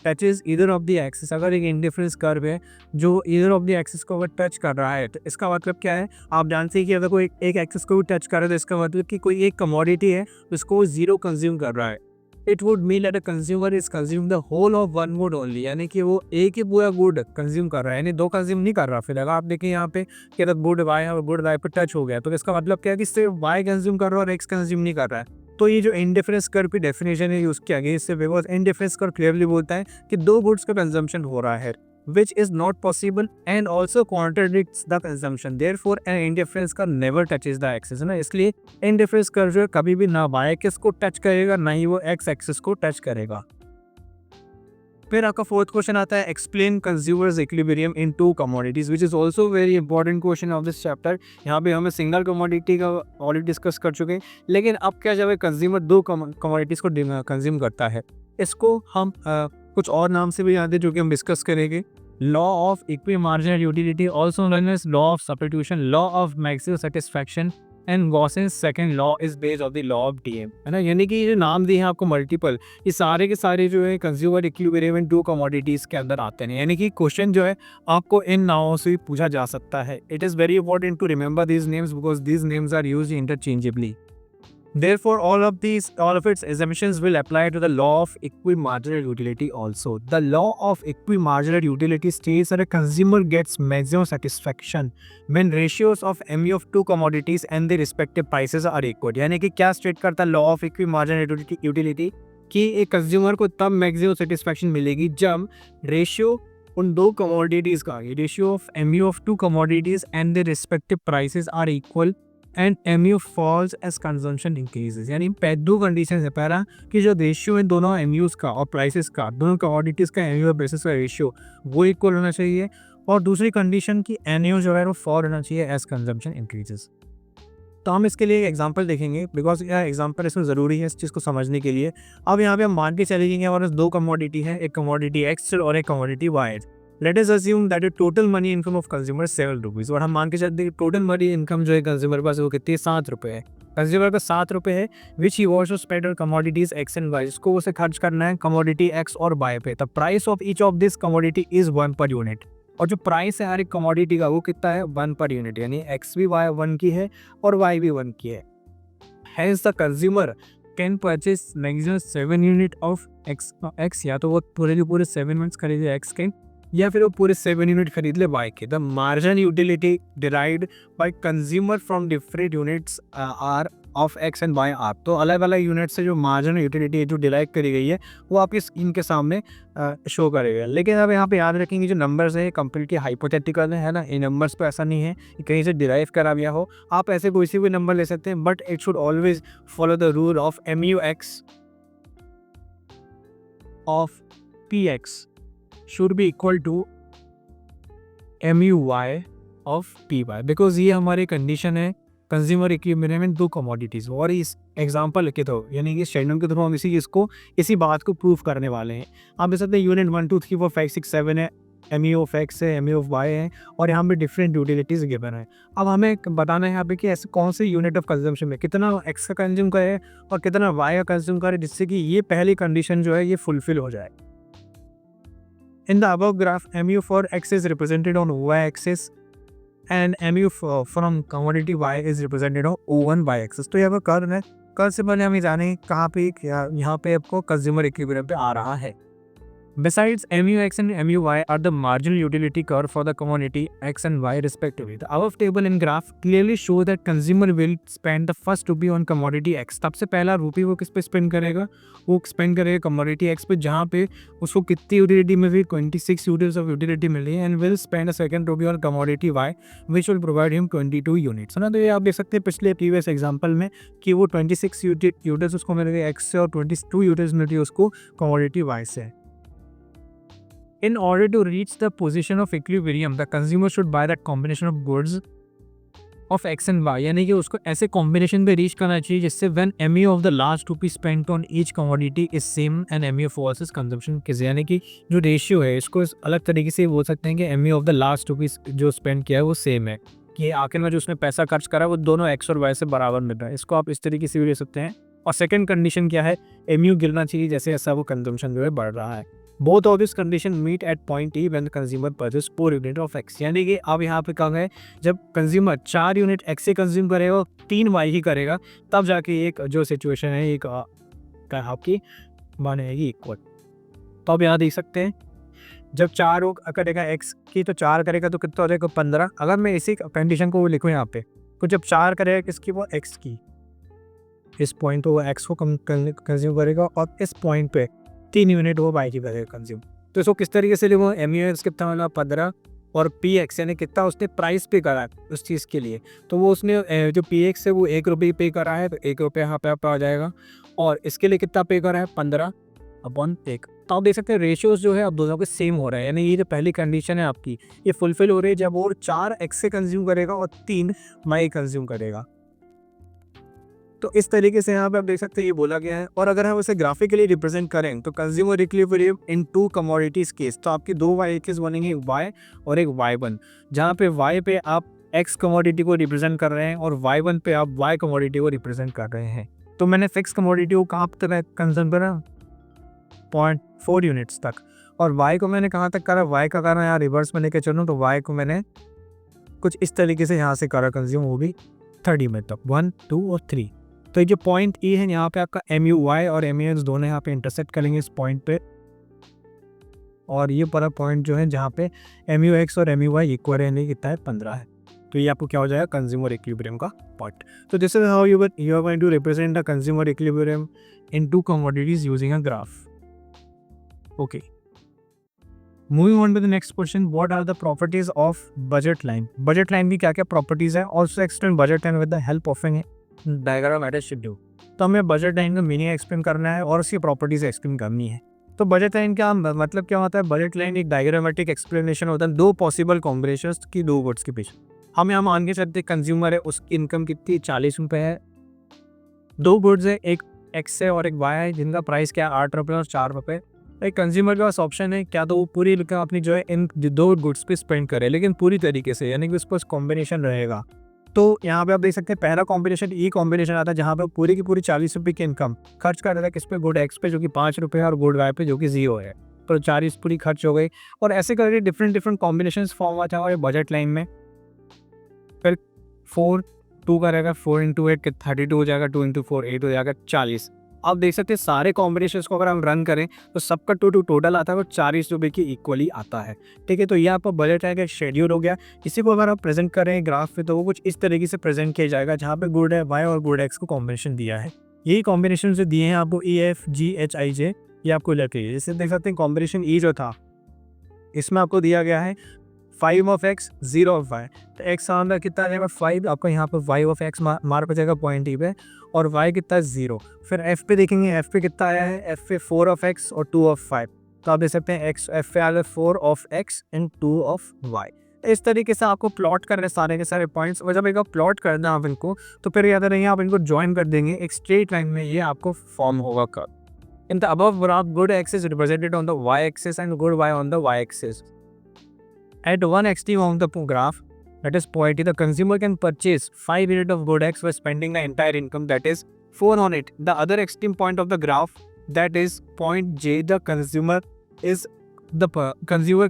touches either of the axis, अगर एक इंडिफरेंस कर्व है जो ईदर ऑफ द एक्सिस को अगर टच कर रहा है तो इसका मतलब क्या है? आप जानते हैं कि अगर कोई एक एक्सिस को टच कर रहा है तो इसका मतलब कि कोई एक कमोडिटी है उसको जीरो कंज्यूम कर रहा है। It would mean that a consumer is consume the whole of one good only, यानी कि वो एक ही पूरा गुड कंज्यूम कर रहा है, यानी दो कंज्यूम नहीं कर रहा। फिर अगर आप देखिए यहाँ पे कि अगर गुड वाई और गुड वाई पर टच हो गया तो इसका मतलब क्या है कि सिर्फ वाई कंज्यूम कर रहा है और एक्स कंज्यूम नहीं कर रहा है। तो ये जो इंडिफरेंस कर्व की डेफिनेशन है यूज़ किया गया इससे, बिकॉज इंडिफरेंस कर्व क्लियरली बोलता है कि दो गुड्स का कंजम्पशन हो रहा है which is not possible and also contradicts the consumption, therefore an indifference curve never touches the axis, है ना। इसलिए इंडिफरेंस कर्व जो है कभी भी ना वाई एक्सिस को टच करेगा ना ही वो एक्स एक्सिस को टच करेगा। फिर आपका फोर्थ क्वेश्चन आता है explain consumers equilibrium in two commodities, which is also very important question of this chapter. यहाँ पे हमें सिंगल कमोडिटी का ऑलरेडी डिस्कस कर चुके हैं, लेकिन अब क्या जब कंज्यूमर दो कमोडिटीज़ को कंज्यूम करता है, इसको हम कुछ और नाम से भी जानते हैं जो कि हम डिस्कस करेंगे। law of equimarginal utility, also known as law of substitution, law of maximum satisfaction and Gossen's second law is based of the law of DM, है ना। यानी कि ये जो नाम दिए हैं आपको मल्टीपल, ये सारे के सारे जो है consumer equilibrium in two commodities के अंदर आते हैं। यानी कि क्वेश्चन जो है आपको इन नामों से भी पूछा जा सकता है। It is very important to remember these names because these names are used interchangeably. Therefore, all of its assumptions will apply to the law of equimarginal utility also. The law of equimarginal utility states that a consumer gets maximum satisfaction when ratios of MU of two commodities and their respective prices are equal. यानी कि क्या state करता है law of equimarginal utility कि एक consumer को तब maximum satisfaction मिलेगी जब रेशियो उन दो कमोडिटीज का, ratio of MU of two commodities and their respective prices are equal and MU falls as consumption increases. यानी दो कंडीशन है, पहला कि जो रेशियो है दोनों MUs का और प्राइसेस का, दोनों कमोडिटीज़ का MU और प्राइसेस का रेशियो वो इक्वल होना चाहिए, और दूसरी कंडीशन कि NU जो है वो फॉल होना चाहिए एज कंजम्पशन इंक्रीजेज। तो हम इसके लिए एक एग्जांपल देखेंगे बिकॉज यह एग्जांपल इसमें ज़रूरी है इस चीज़ को समझने के लिए। अब यहाँ पे हम मान के चले जाएंगे हमारे दो कमोडिटी है, एक कमोडिटी X और एक commodity Y। Let us assume that total money income of consumer 7 rupees, और हम मान के चलते हैं टोटल मनी इनकम जो है कंज्यूमर पास वो कितनी है, 7 रुपये है। कंज्यूमर का 7 रुपये है which he wants to spend on commodities X and Y, इसको उसे खर्च करना है कमोडिटी X और Y पे। The price of each of this commodity is 1 per unit, और जो प्राइस है हर एक कमोडिटी का वो कितना है, 1 पर यूनिट। यानी X भी 1 की है और Y भी 1 की है। Hence the consumer can purchase maximum 7 unit of X, या तो वो पूरे के पूरे 7 यूनिट्स खरीदे X के, या फिर वो पूरे 7 यूनिट खरीद ले Y के। The margin utility derived by consumer from different units are of X and Y are. तो अलग अलग यूनिट से जो मार्जिन यूटिलिटी जो डिराइव करी गई है वो आपकी स्क्रीन के सामने शो करेगा। लेकिन अब यहाँ पे याद रखेंगे जो नंबर्स है कम्प्लीटली हाइपोथेटिकल है ना, इन नंबर्स पे ऐसा नहीं है कि कहीं से डिराइव करा गया हो। आप ऐसे कोई सी भी नंबर ले सकते हैं, but it should always follow the rule of MUX of PX should be equal to MUY of PY, because ये हमारी कंडीशन है कंज्यूमर इक्विलिब्रियम में दो कमोडिटीज़। और इस एग्जांपल के थ्रू यानी कि स्टैंडर्ड के थ्रू हम इसी बात को प्रूव करने वाले हैं। आप देख सकते हैं यूनिट 1 2 3 4 5 6 7 है, MU of X है, MU of Y है, और यहाँ पे डिफरेंट यूटिलिटीज़ गिवन है। अब हमें बताना है यहाँ पे कि ऐसे कौन से यूनिट ऑफ कंजम्पशन में कितना X का कंज्यूम करे और कितना Y का कंज्यूम करे, जिससे कि ये पहली कंडीशन जो है ये फुलफिल हो जाए। In the above graph, MU for X is represented on Y-axis and MU from commodity Y is represented on O1 Y-axis। तो यहाँ पर कर्व है, कर्व से पहले हम ये जानेंगे कहाँ पे यहाँ पे आपको कंज्यूमर इक्विलिब्रियम पे आ रहा है। Besides, MUX and MUY are the marginal utility curve for the commodity X and Y respectively. The above table and graph clearly show that consumer will spend the first rupee on commodity X. सबसे पहला रुपी वो किस पे spend करेगा, वो spend करेगा commodity X पे, जहाँ पे उसको कितनी यूटिलिटी मिली, 26 यूनिट्स ऑफ यूटिलिटी मिली, and will spend a second rupee on commodity Y which will provide him 22 units, है ना। तो ये आप देख सकते हैं पिछले प्रीवियस एग्जाम्पल में कि वो 26 यूनिट्स उसको मिल गए X से और 22 यूनिट्स मिल रही है उसको कमोडिटी Y से। In order to reach the position of equilibrium, the consumer should buy that combination of goods of X and Y, यानी कि उसको ऐसे कॉम्बिनेशन पे रीच करना चाहिए जिससे when MU of the last rupee spent on each commodity is same and MU of versus consumption किस, यानी कि जो रेशियो है इसको अलग तरीके से बोल सकते हैं कि MU of the last rupee जो स्पेंड किया है वो सेम है, कि आखिर में जो उसने पैसा खर्च करा है वो दोनों X और Y से बराबर मिल रहा है। इसको आप इस तरीके से भी ले सकते हैं। और सेकेंड कंडीशन क्या है, MU गिरना चाहिए जैसे ऐसा वो कंजम्पशन जो है बढ़ रहा है। Both of this condition meet at point E when consumer purchase 4 unit of X, यानी कि अब यहाँ पे कहा है जब कंज्यूमर 4 यूनिट X से कंज्यूम करेगा और 3 Y ही करेगा, तब जाके एक जो सिचुएशन है एक आपकी बनेगी इक्वल। तो अब यहाँ देख सकते हैं जब 4 करेगा X की तो 4 करेगा तो कितना हो जाएगा 15। अगर मैं इसी कंडीशन को लिखूँ यहाँ पे, तो जब 4 करेगा किसकी, वो X की, इस पॉइंट पर वो X को कंज्यूम करेगा और इस पॉइंट पे 3 यूनिट वो Y की करेगा कंज्यूम। तो इसको किस तरीके से लिखो, MUX कितना वाला 15 और PX यानी कितना उसने प्राइस पे करा है उस चीज़ के लिए, तो वो उसने जो PX है वो 1 रुपये पे करा है, तो 1 रुपये यहाँ पे आ जाएगा, और इसके लिए कितना पे करा है 15/1। तो आप देख सकते हैं रेशियोज जो है अब दोनों के सेम हो रहा है, यानी ये जो पहली कंडीशन है आपकी ये फुलफिल हो रही है जब वो 4 X से कंज्यूम करेगा और 3 Y कंज्यूम करेगा। तो इस तरीके से यहाँ पे आप देख सकते हैं ये बोला गया है। और अगर हम उसे ग्राफिकली रिप्रेजेंट करें तो consumer equilibrium in two commodities case, तो आपकी दो वाई केस बनेंगे, एक वाई और एक वाई वन, जहाँ पे वाई पे आप एक्स कमोडिटी को रिप्रेजेंट कर रहे हैं और वाई वन पे आप वाई कमोडिटी को रिप्रेजेंट कर रहे हैं। तो मैंने फिक्स कमोडिटी को कहाँ तक कंज्यूम करा, 0.4 यूनिट्स तक, और वाई को मैंने कहाँ तक करा, वाई का करा यहाँ रिवर्स में लेके चलूँ तो वाई को मैंने कुछ इस तरीके से यहाँ से करा कंज्यूम, वो भी 30 में तक, 1, 2 और 3। तो ये जो पॉइंट ई है यहाँ पे आपका MUY और MUX दोनों यहाँ पे इंटरसेक्ट करेंगे इस पॉइंट पे, और ये पूरा पॉइंट जो है जहाँ पे MUX और MUY इक्वल है, कितना है 15 है। तो ये आपको क्या हो जाएगा, कंज्यूमर इक्विलिब्रियम का पॉइंट। तो this is how you are going to represent the consumer equilibrium in two commodities using a graph. Okay, moving on to the next question, what are the properties of budget line. Budget line की क्या क्या properties है, also explain budget line with the help of an diagrammatic schedule. तो हमें budget line का meaning explain करना है और उसकी प्रॉपर्टीज एक्सप्लेन करनी है। तो बजट लाइन का मतलब क्या होता है, बजट लाइन एक डायग्रामेटिक एक्सप्लेनेशन होता है दो पॉसिबल कॉम्बिनेशंस की, दो वर्ड्स के पीछे। हम यहाँ मान के चलते कंज्यूमर है, उसकी इनकम कितनी 40 रुपये है, दो गुड्स है, एक एक्स है और एक वाई है, जिनका प्राइस क्या है 8 रुपये और 4 रुपये। एक कंज्यूमर के पास ऑप्शन है क्या तो वो पूरी इनकम अपनी जो है इन दो गुड्स पे स्पेंड करे, लेकिन पूरी तरीके से, यानी कि उस पर कॉम्बिनेशन रहेगा। तो यहाँ पे आप देख सकते हैं पहला कॉम्बिनेशन ई कॉम्बिनेशन आता है, जहाँ पे पूरी की पूरी 40 रुपये की इनकम खर्च कर रहा है किस पे, गुड एक्स पे जो कि 5 रुपये है और गुड वाई पे जो कि 0 है। तो 40 पूरी खर्च हो गई, और ऐसे करके डिफरेंट कॉम्बिनेशन फॉर्म हुआ था हमारे बजट लाइन में। फिर 4 2 का रहेगा, 4 × 8 32 हो जाएगा, 2 × 4 8 हो जाएगा 40। आप देख सकते हैं सारे कॉम्बिनेशंस को अगर हम रन करें तो सबका टोटल आता है वो 40 रुपये की इक्वली आता है। ठीक है, तो ये आपका बजट है, शेड्यूल हो गया। इसी को अगर आप प्रेजेंट करें ग्राफ पे तो वो कुछ इस तरीके से प्रेजेंट किया जाएगा, जहाँ पे गुड है वाई और गुड एक्स को कॉम्बिनेशन दिया है। यही कॉम्बिनेशन जो दिए हैं आपको EFGHIJ, ये आपको लगे। जैसे देख सकते हैं कॉम्बिनेशन ई जो था इसमें आपको दिया गया है 5 of x 0 of y, तो x आंदा कितना आ जाएगा 5, आपका यहाँ पर y of x मार पे जाएगा पॉइंट ई पे, और y कितना है 0। फिर f पे देखेंगे, f पे कितना आया है, f पे 4 of x और 2 of 5, तो आप देख सकते हैं x f पे आ गया 4 of x and 2 of y। इस तरीके से आपको प्लॉट करने सारे के सारे पॉइंट्स, और जब एक प्लॉट करना है आप इनको तो फिर याद रहिए आप इनको ज्वाइन कर देंगे एक स्ट्रेट लाइन में, ये आपको फॉर्म होगा curve. In the above graph good x is represented on the y axis and good y on the y axis. At one extreme of the graph, that is point E, the consumer can purchase 5 units of good X by spending the entire income, that is 4 on it. The other extreme point of the graph, that is point J, the consumer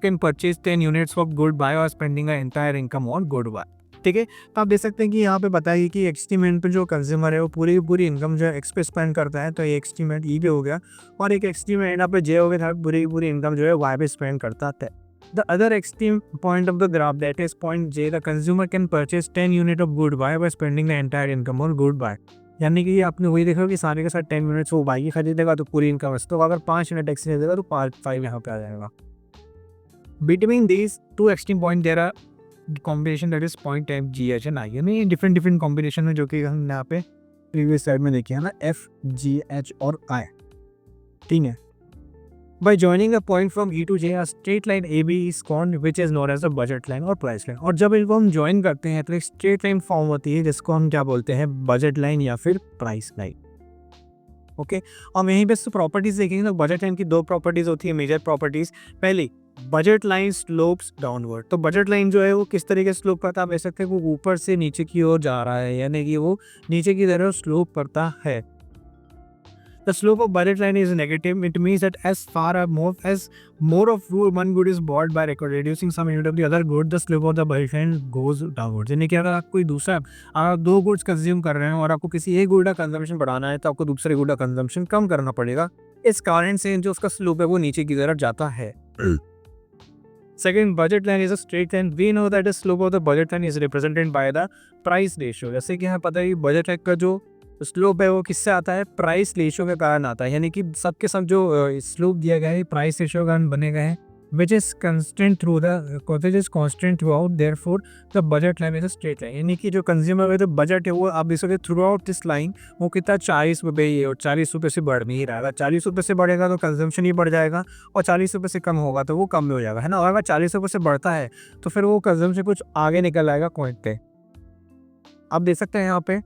can purchase 10 units of good Y or spending the entire income on good Y. ठीक है, तो आप देख सकते हैं कि यहाँ पे बताइए कि एक्सट्रीम एंड पे जो कंज्यूमर है वो पूरी इनकम जो है एक्स पे स्पेंड करता है, तो ये एक्सट्रीम एंड ई पे हो गया, और एक एक्सट्रीम एंड यहाँ पे जे हो गया, पूरी इनकम जो है वाई पे स्पेंड करता है। The other extreme point of the graph, that is point J, the consumer can purchase 10 units of good Y by spending the entire income on good Y. यानी कि आपने वही देखा कि सारे के साथ 10 यूनिट्स वो बाई की खरीदेगा तो पूरी इनकम है, तो अगर 5 यूनिट एक्स खरीदेगा तो 5 यहाँ पे आ जाएगा। Between these two extreme point there are combination, that is point F, G, H and I, यानी डिफरेंट कॉम्बिनेशन है जो कि हमने यहाँ पे प्रीवियस स्लाइड में देखे है ना, F, G, H और I। ठीक है, by joining a point from E to J, a straight line AB is formed, which is known as a budget line और price line। और जब इनको हम ज्वाइन करते हैं तो एक स्ट्रेट लाइन फॉर्म होती है जिसको हम क्या बोलते हैं, बजट लाइन या फिर प्राइस लाइन। ओके, और यहीं पे प्रॉपर्टीज देखेंगे तो बजट लाइन की दो प्रॉपर्टीज होती है, मेजर प्रॉपर्टीज। पहली, बजट लाइन स्लोप्स डाउनवर्ड। तो बजट लाइन जो है वो किस तरीके से स्लोप करता है, आप देख सकते हैं वो ऊपर से नीचे की ओर जा रहा है, यानी कि वो नीचे की तरफ स्लोप करता है। The slope of budget line is negative. It means that as more of one good is bought by reducing some unit of the other good, the slope of the budget line goes downwards. यानी कि अगर आप कोई दूसरा आप दो goods consume कर रहे हैं और आपको किसी एक गुड का कंजम्पशन बढ़ाना है तो आपको दूसरे गुड का कंजम्पशन कम करना पड़ेगा। इस कारण से जो उसका स्लोप है वो नीचे की तरफ जाता है। Second, budget line is a straight line. We know that the slope of the budget line is represented by the price ratio. जैसे कि हमें पता है कि बजट लाइन का जो स्लोप है वो किससे आता है, प्राइस रेशियो के कारण आता है, यानी कि सबके सब जो स्लोप दिया गया है प्राइस रेशियो के कारण बने गए हैं, which is constant throughout, therefore the budget line is a straight line. यानी कि जो कंज्यूमर का जो बजट है वो आप देखोगे थ्रू आउट दिस लाइन वो कितना 40 रुपये ही है, और 40 रुपये से बढ़ नहीं रहा है। 40 रुपये से बढ़ेगा तो कंजम्पशन ही बढ़ जाएगा, और 40 रुपये से कम होगा तो वो कम में हो जाएगा, है ना। और अगर 40 रुपये से बढ़ता है तो फिर वो कंजम्पशन कुछ आगे निकल आएगा पॉइंट पे। आप देख सकते हैं यहाँ पे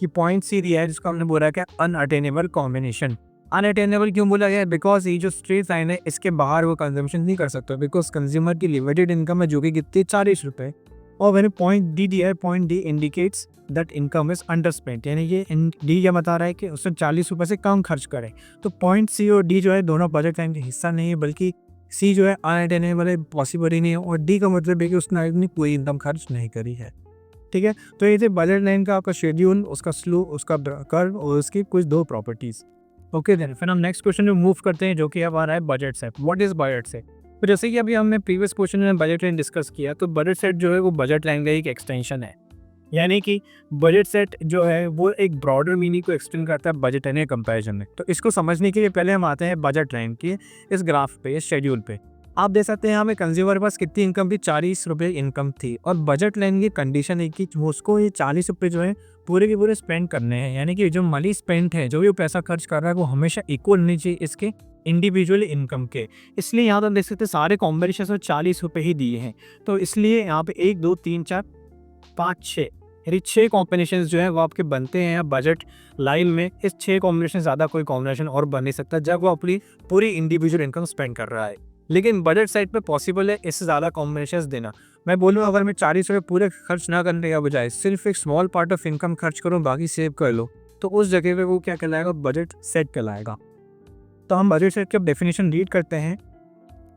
कि पॉइंट सी दिया है जिसको हमने बोला क्या अनअटेनेबल कॉम्बिनेशन। अनअटेनेबल क्यों बोला गया है? बिकॉज ये जो स्ट्रेट लाइन है इसके बाहर वो कंजम्पशन नहीं कर सकता, बिकॉज कंज्यूमर की लिमिटेड इनकम है जो कि कितनी 40 रुपये। और मैंने पॉइंट डी दिया है, point D indicates that income is under spent, यानी ये डी क्या बता रहा है कि उसने 40 रुपये से कम खर्च करे। तो पॉइंट सी और डी जो है दोनों बजट लाइन का हिस्सा नहीं है, बल्कि सी जो है अनअटेनेबल है, पॉसिबल ही नहीं है, और डी का मतलब है कि उसने अपनी पूरी इनकम खर्च नहीं करी है। ठीक है, तो ये थे बजट लाइन का आपका शेड्यूल, उसका स्लो, उसका कर्व और उसकी कुछ 2 प्रॉपर्टीज़। ओके देन फिर हम नेक्स्ट क्वेश्चन में मूव करते हैं जो कि अब आ रहा है budget set. What is budget set? तो जैसे कि अभी हमने प्रीवियस क्वेश्चन में बजट लाइन डिस्कस किया, तो बजट सेट जो है वो बजट लाइन का एक एक्सटेंशन है, यानी कि बजट सेट जो है वो एक ब्रॉडर मीनिंग को एक्सटेंड करता है बजट लाइन के कंपैरिजन में। तो इसको समझने के लिए पहले हम आते हैं बजट लाइन के इस ग्राफ पे, इस शेड्यूल पे। आप देख सकते हैं हमें कंज्यूमर के पास कितनी इनकम थी, 40 रुपये इनकम थी, और बजट लाइन की कंडीशन है कि वो उसको ये 40 रुपये जो है पूरे के पूरे स्पेंड करने हैं, यानी कि जो मनी स्पेंड है, जो भी वो पैसा खर्च कर रहा है वो हमेशा इक्वल होनी चाहिए इसके इंडिविजुअल इनकम के। इसलिए यहाँ तो देख सकते हैं सारे कॉम्बिनेशन में 40 रुपये ही दिए हैं। तो इसलिए यहाँ पे 1 2 3 4 5 6 यानी 6 कॉम्बिनेशन जो है वो आपके बनते हैं बजट लाइन में। इस 6 कॉम्बिनेशन ज़्यादा कोई कॉम्बिनेशन और बन नहीं सकता जब वो अपनी पूरी इंडिविजुअल इनकम स्पेंड कर रहा है। लेकिन बजट साइड पे पॉसिबल है इससे ज़्यादा कॉम्बिनेशन देना। मैं बोलूँ अगर मैं 40 रुपये पूरे खर्च ना करने के बजाय सिर्फ एक स्मॉल पार्ट ऑफ इनकम खर्च करूँ, बाकी सेव कर लो, तो उस जगह पे वो क्या कहलाएगा? बजट सेट कहलाएगा। तो हम बजट सेट की डेफिनेशन रीड करते हैं,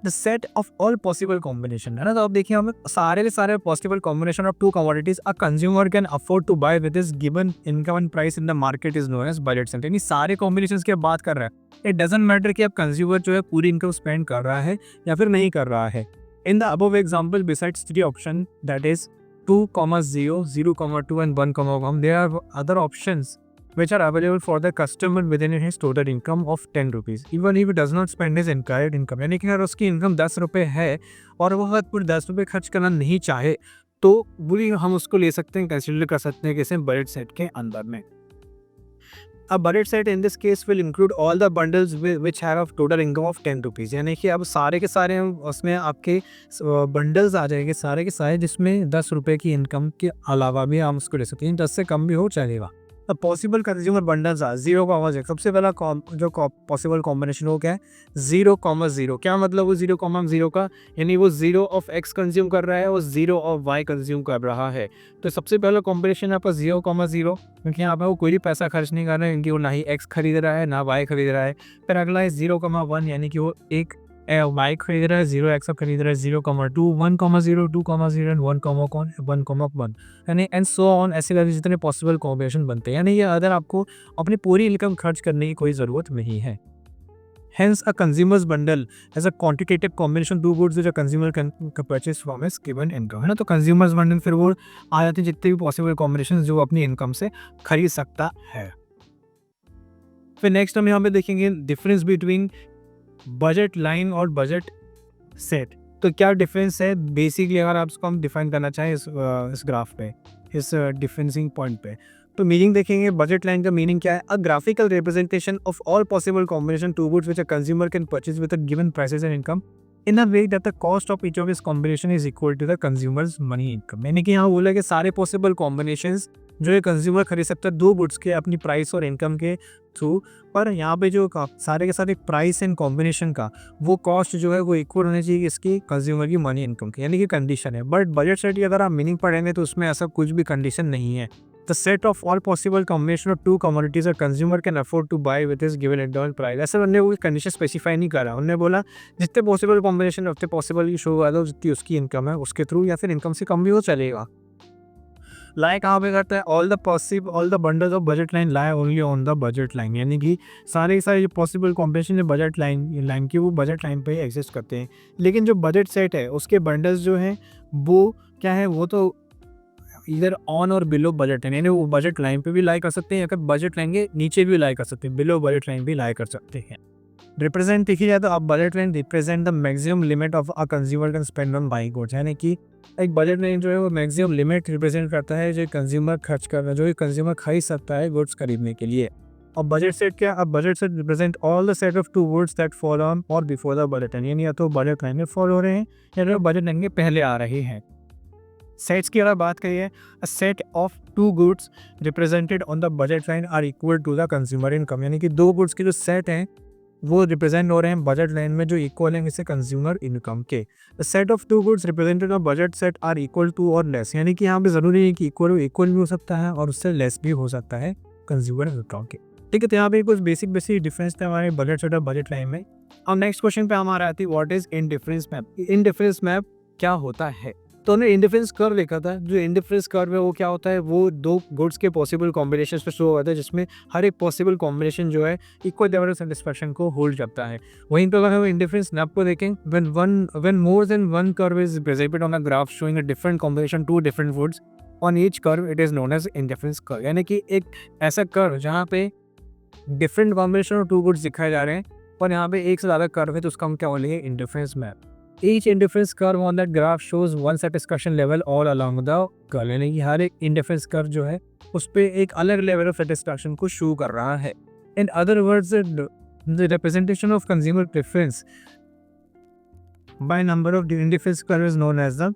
the set of all possible combination, है ना। तो अब देखिए हमें सारे के सारे possible combination of 2 commodities a consumer can afford to buy with his given income and price in the market is known as budget set. यानी सारे कॉम्बिनेशन की बात कर रहा है। इट डजंट मैटर कि अब कंज्यूमर जो है पूरी इनकम स्पेंड कर रहा है या फिर नहीं कर रहा है। In the above example besides 3 option that is 2, 0, 0, 2 and 1, 1, there are other options which are available for the customer within his total income of 10 rupees even if he does not spend his entire income। यानी कि अगर उसकी income 10 रुपये है और वो हर पूरे 10 रुपये खर्च करना नहीं चाहे तो बुरी हम उसको ले सकते हैं, कंसिडर कर सकते हैं किसी बजट सेट के अंदर में। अब budget set in this case will include all the bundles which have of total income of 10 rupees. यानी कि अब सारे के सारे उसमें आपके बंडल्स आ जाएंगे सारे के सारे जिसमें 10 रुपये की इनकम के अलावा भी हम उसको ले सकते हैं, 10 से कम भी हो चलेगा। अब पॉसिबल कंज्यूमर बंडल्स आ 0, सबसे पहला जो पॉसिबल कॉम्बिनेशन हो क्या है? 0, क्या मतलब वो 0, का? यानी वो 0 ऑफ x कंज्यूम कर रहा है और 0 ऑफ y कंज्यूम कर रहा है। तो सबसे पहला कॉम्बिनेशन आपका 0, क्योंकि यहाँ पर वो कोई भी पैसा खर्च नहीं कर रहा है, क्योंकि वो ना ही x खरीद रहा है ना y खरीद रहा है। फिर अगला है 0, 1, यानी कि वो एक y खरीद रहा है, 0x खरीद रहा है, 0, 1, 0, 2, 0 एंड 1, 1 यानी एंड सो ऑन। ऐसे करके जितने पॉसिबल कॉम्बिनेशन बनते हैं, यानी ये अदर आपको अपनी पूरी इनकम खर्च करने की कोई ज़रूरत नहीं है। Hence, a consumer's bundle has a quantitative combination 2 goods which a consumer can purchase from his given income, है ना। तो कंज्यूमर्स बंडल फिर वो आ जाते हैं जितने भी पॉसिबल कॉम्बिनेशन जो अपनी इनकम से खरीद सकता है। फिर नेक्स्ट हम यहाँ पे देखेंगे डिफरेंस बिटवीन बजट लाइन और बजट सेट। तो क्या डिफरेंस है बेसिकली, अगर आप इसको हम डिफाइन करना चाहें इस ग्राफ पे, इस डिफरेंसिंग पॉइंट पे, तो मीनिंग देखेंगे बजट लाइन का मीनिंग क्या है? अ graphical representation of all possible combination 2 goods which a consumer can purchase with a given prices and income in a way that the cost of each of its combination is equal to the consumer's money income। यानी कि यहाँ बोला कि सारे possible combinations जो ये consumer खरीद सकता है 2 गुड्स के अपनी प्राइस और इनकम के थ्रू, पर यहाँ पे जो सारे के सारे प्राइस एंड कॉम्बिनेशन का वो कॉस्ट जो है वो इक्वल होनी चाहिए इसकी कंज्यूमर की मनी इनकम की, यानी कि कंडीशन है। बट बजट सेट की अगर आप मीनिंग पढ़ेंगे तो उसमें ऐसा कुछ भी कंडीशन नहीं है। The set of all possible combination of 2 commodities consumer can afford to buy with his given internal price. ऐसे उन्होंने वो कंडीशन स्पेसिफाई नहीं करा, उन्होंने बोला जितने पॉसिबल कॉम्बिनेशन उतने पॉसिबल शो हुआ था जितनी उसकी इनकम है उसके थ्रू, या फिर इनकम से कम भी हो चलेगा। लाई कहाँ पे करता है? All the bundles of budget line lie only on the budget line, यानी कि सारे के सारे जो पॉसिबल कॉम्बिनेशन है बजट लाइन की वो बजट लाइन पे ही एग्जिस्ट करते हैं। लेकिन जो बजट सेट है उसके बंडल्स जो हैं वो क्या है? वो तो इधर ऑन और बिलो बजट लाइन, यानी वो बजट लाइन पे भी लाई कर सकते हैं या फिर बजट लाइन के नीचे भी लाई कर सकते हैं, बिलो बजट लाइन भी लाई कर सकते हैं। रिप्रेजेंट देखी जाए तो अब budget line represent the maximum limit of a consumer can spend on buying goods, यानी कि एक बजट लाइन जो है वो मैक्सिमम लिमिट रिप्रेजेंट करता है जो कंज्यूमर खर्च कर रहा है, जो कंज्यूमर खरीद सकता है गुड्स खरीदने के लिए। और बजट सेट क्या? अब budget set represent all the set of 2 goods that follow on और बिफोर द बजट लाइन, यानी या तो बजट लाइन में फॉलो हो रहे हैं या तो बजट लाइन के पहले आ रहे हैं। सेट्स की अगर बात करिए, a set of two goods represented on the budget line are equal to the consumer income, यानी कि दो गुड्स के जो सेट हैं वो रिप्रेजेंट हो रहे हैं बजट लाइन में जो इक्वल हैं इससे कंज्यूमर इनकम के। The set of two goods represented on budget set are equal to और लेस, यानी कि यहाँ पे ज़रूरी है कि इक्वल भी हो सकता है और उससे लेस भी हो सकता है कंज्यूमर इनकम के। ठीक है, तो यहाँ पे कुछ बेसिक डिफरेंस थे हमारे बजट सेट और बजट लाइन में। अब नेक्स्ट क्वेश्चन पे हमारा आती है what is indifference map. Indifference map क्या होता है? तो हमने इंडिफरेंस कर्व देखा था। जो इंडिफरेंस कर्व है वो क्या होता है, वो दो गुड्स के पॉसिबल कॉम्बिनेशन पे शो होता है जिसमें हर एक पॉसिबल कॉम्बिनेशन जो है इक्वल लेवल ऑफ सेटिस्फैक्शन को होल्ड करता है। वहीं पर अगर हम इंडिफरेंस मैप को देखें, when more than one curve is presented on a graph showing a different combination two different goods on each curve it is known as indifference curve, यानी कि एक ऐसा कर्व जहाँ पे डिफरेंट कॉम्बिनेशन और two goods दिखाए जा रहे हैं और यहाँ पे एक से ज़्यादा कर्व है तो उसका हम क्या बोलेंगे, indifference map. Each indifference curve on that graph shows one satisfaction level all along the curve, यानी कि हर एक इंडिफरेंस कर्व जो है उस पे एक अलग लेवल ऑफ सेटिस्फैक्शन को शो कर रहा है। In other words the representation of consumer preference by number of the indifference curve is known as the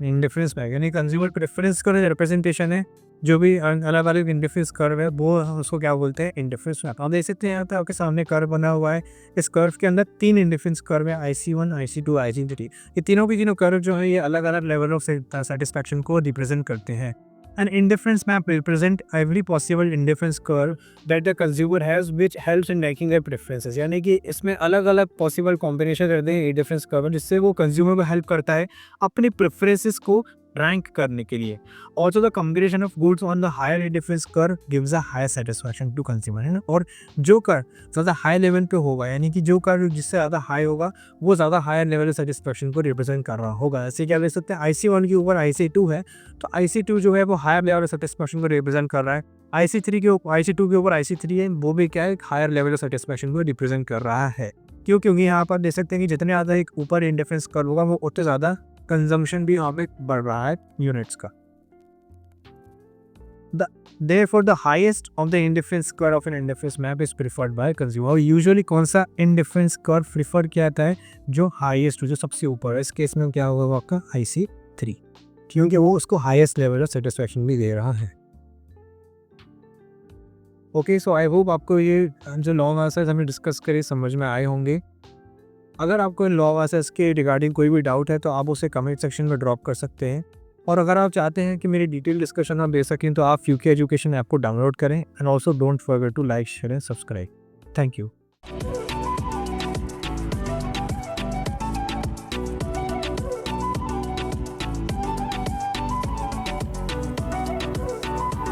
indifference map, यानी कंज्यूमर प्रेफरेंस का जो रिप्रेजेंटेशन है जो भी अलग अलग इंडिफरेंस कर्व है वो उसको क्या बोलते हैं, इंडिफरेंस मैप। आप देख सकते हैं यहाँ पे आपके सामने कर्व बना हुआ है। इस कर्व के अंदर 3 इंडिफरेंस कर्व है, IC1, IC2, IC3। ये तीनों की तीनों कर्व जो है ये अलग अलग लेवल ऑफ सेटिस्फैक्शन को रिप्रेजेंट करते हैं। An indifference map represent every possible indifference curve that the consumer has which helps in making their preferences, यानी कि इसमें अलग अलग पॉसिबल कॉम्बिनेशन रहते हैं इंडिफरेंस कर्व जिससे वो कंज्यूमर को हेल्प करता है अपनी प्रेफरेंसेस को रैंक करने के लिए। Also the combination of goods on the higher indifference curve gives a higher satisfaction to consumer, है ना। और जो कर्व ज़्यादा हाई लेवल पे होगा, यानी कि जो कर्व जिससे ज़्यादा हाई होगा वो ज़्यादा हायर लेवल ऑफ सेटिस्फैक्शन को रिप्रेजेंट कर रहा होगा। ऐसे क्या ले सकते हैं, IC1 के ऊपर IC2 है तो IC2 जो है वो हायर लेवल ऑफ सेटिस्फैक्शन को रिप्रेजेंट कर रहा है। IC2 के ऊपर IC3 है, वो भी क्या है, हायर लेवल ऑफ सेटिस्फैक्शन को रिप्रेजेंट कर रहा है। क्योंकि यहाँ पर देख सकते हैं कि जितने ज़्यादा एक ऊपर इंडिफरेंस कर्व होगा वो उतने ज़्यादा कंजम्पशन भी यहाँ पे बढ़ रहा है यूनिट्स का। Therefore, the highest of the indifference curve of an indifference map is preferred by consumer। और यूजुअली कौन सा इंडिफरेंस कर्व प्रीफर किया जाता है, जो हाईएस्ट जो सबसे ऊपर है। इस केस में क्या होगा वो आपका IC3, क्योंकि वो उसको हाईएस्ट लेवल ऑफ सेटिस्फैक्शन भी दे रहा है। ओके, सो आई होप आपको ये जो लॉन्ग आंसर्स हमने डिस्कस करे समझ में आए होंगे। अगर आपको इन लॉ ऑफ आंसर्स के रिगार्डिंग कोई भी डाउट है तो आप उसे कमेंट सेक्शन में ड्रॉप कर सकते हैं। और अगर आप चाहते हैं कि मेरी डिटेल डिस्कशन आप दे सकें तो आप फ्यूके एजुकेशन ऐप को डाउनलोड करें and also don't forget to like, share and subscribe. Thank you.